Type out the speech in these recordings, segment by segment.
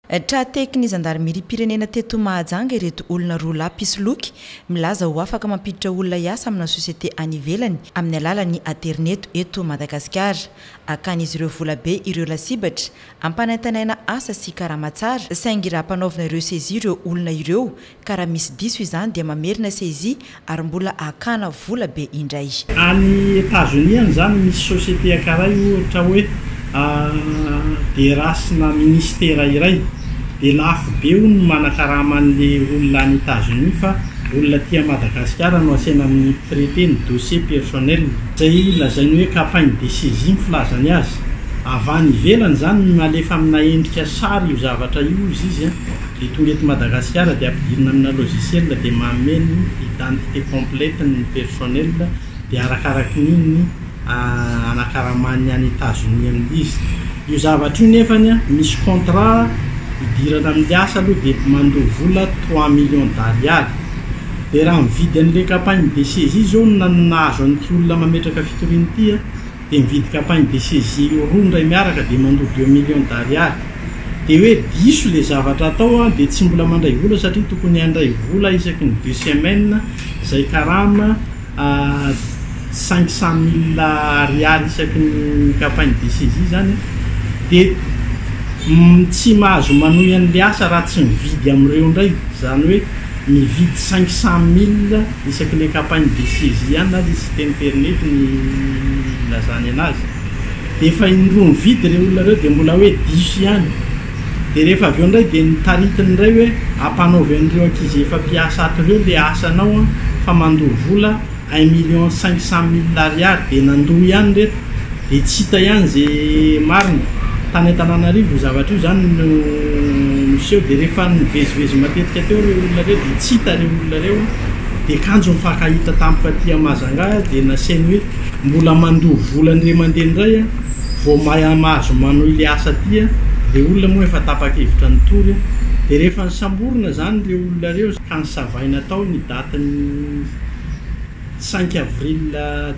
Trateky ny zandarmeri-pirenena teto Mahajanga ireto olona roa lahy pisoloky milaza ho afaka mampiditra olona hiasa amina sosiete any ivelany amin'ny alalan'ny internet eto Madagasikara. Akan'izy ireo vola be ireo lasibatra ampanentanaina asa sy karamatsara saingy raha mpanaovina ireo sezi ireo olona ireo ka raha misy diso izany dia mamerina sezi ary mbola akana vola be indray. Any États-Unis zany misy sosiete akaray ohatra hoe derasina ministera iray de lafo be no manakaraman'le olona any États-Unis fa olona tia Madagasikara no asena amin'ny traité ny dossier personnel zay lazainy hoe campagne de saisie filazany azy avany ivelany zany malefa amina endrika sary io zavatra io izy de tonga eto Madagasikara de ampidirina amina logiciel de mameno identité complète ny personnel de arakarakin'iny anakaramany any États-Unis amin'izy io zavatra io nefany misy contrat idirana amin'ny asa aloha de mandoa vola 3 millions d'ariary de raha mividy an'le campagne de saisie zao nahazo an'ity olona mametraka fitoriany ity de mividy campagne de saisie roa ndray miaraka de mandoa 2 millions d'ariary de hoe diso le zavatra atao de tsy mbola mandray vola satria tokony andray vola isaky ny 2 semaines zay karama 500 000 ariary isaky ny campagne de saisie zany de tsy mahazo manohy an'le asa raha tsy mividy am'ireo ndray zany hoe mividy 500 000 isaky le campagne de saisie ihany na site internet ny lazany anazy de efa indroa mividy reo olona reo de mbola hoe diso ihany de rehefa avy eo ndray de nitaritiny ndray hoe ampanaovy an'ireo ankizy efa mpiasa ato reo le asanao fa mandoa vola 1 500 000 ariary de nandoa ihany reto de tsy hita ihany zay marina tany Antananarivo zavatra io zany no miseho de rehefa nivezivezy matetika teo reo olona reo de tsy hita reo olona reo de kanjo mifankahita tampoka aty Mahajanga de nasainy hoe mbola mandoa vola ndre mandeha ndray vao mahazo manohy le asa aty de olona moa efa tapakevitra ny tory de rehefa nisamborona zany le olona reo ka nisavaina tao ny datany 5 avril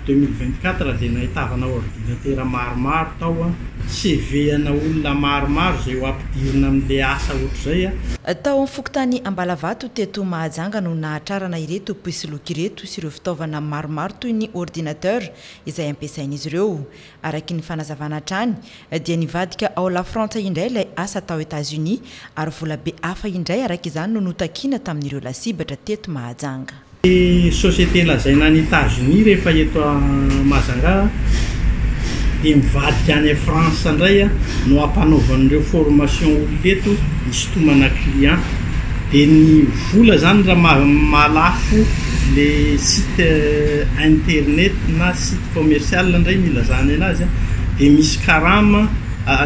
2024 de nahitavana ordinateur maromaro tao CV ana olona maromaro zay ho ampidirina amin'le asa ohatr'izay tao amin'ny fokotany Ambalavato teto Mahajanga no nahatrarana ireto pisoloky ireto sy ireo fitaovana maromaro toy ny ordinateur izay ampiasain'izy ireo araky ny fanazavana hatrany dia nivadika ao la France indray ilay asa tao États-Unis ary vola be hafa indray araky izany no notakina tamin'ireo lasibatra teto Mahajanga. Société lazaina any États-Unis rehefa eto Mahajanga de mivadika any France ndray no ampanaovan'ireo formation ololeto isotomana client de ny vola zany raha malafo le site internet na site commercial ndray milazany anazy de misy karama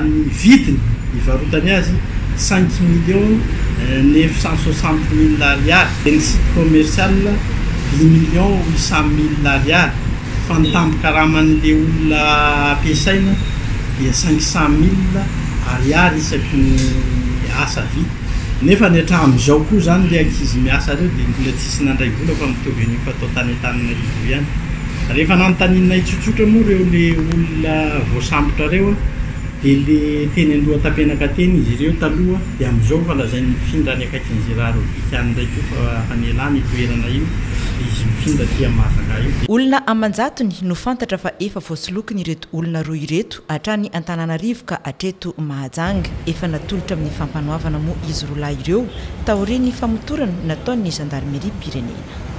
ny vidiny ivarotany azy 5 960 000 ariary de ny site commercial 10 800 000 ariary fa nitambo karaman'le olona ampiasaina dia 500 000 ariary isaky ny asa vita nefa ny hatramin'izao koa zany le ankizy miasa reo de mbola tsisy nandray vola fa mitovy an'io fa atao tany Antananarivo ihany rehefa nanontaniana itsotsotra moa reo le olona voasambotra reo de le teny andoha-tampenaka teny izy ireo taloha de am'izao fa lazainy mifindra any akaikin'izay raha robika any ndray koa fa hanelany toerana io izy mifindra tia Mahajanga io. Olona amanjatony no fantatra fa efa voasolokiny ireto olona roa ireto hatrany Antananarivo ka hatreto Mahajanga efa natolotra amin'ny fampanoavana moa izy roa lahy ireo taoriany famotorana nataon'ny zandarmeri-pirenena.